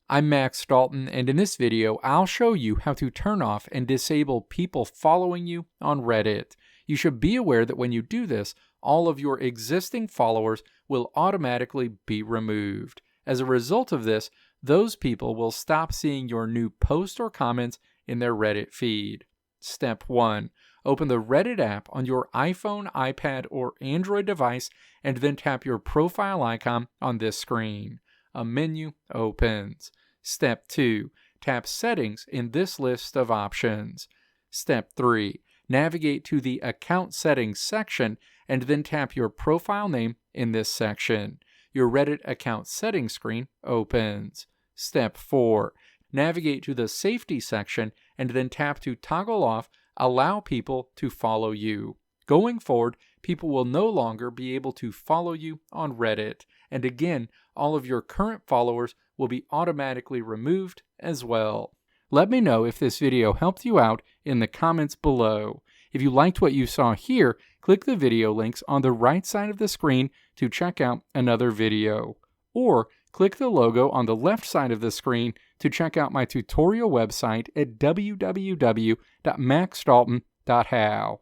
I'm Max Dalton, and in this video, I'll show you how to turn off and disable people following you on Reddit. You should be aware that when you do this, all of your existing followers will automatically be removed. As a result of this, those people will stop seeing your new post or comments in their Reddit feed. Step 1. Open the Reddit app on your iPhone, iPad, or Android device, and then tap your profile icon on this screen. A menu opens. Step 2. Tap Settings in this list of options. Step 3. Navigate to the Account Settings section and then tap your profile name in this section. Your Reddit account settings screen opens. Step 4. Navigate to the Safety section and then tap to toggle off Allow people to follow you. Going forward, people will no longer be able to follow you on Reddit. And again, all of your current followers will be automatically removed as well. Let me know if this video helped you out in the comments below. If you liked what you saw here, click the video links on the right side of the screen to check out another video. Or click the logo on the left side of the screen to check out my tutorial website at www.maxdalton.how.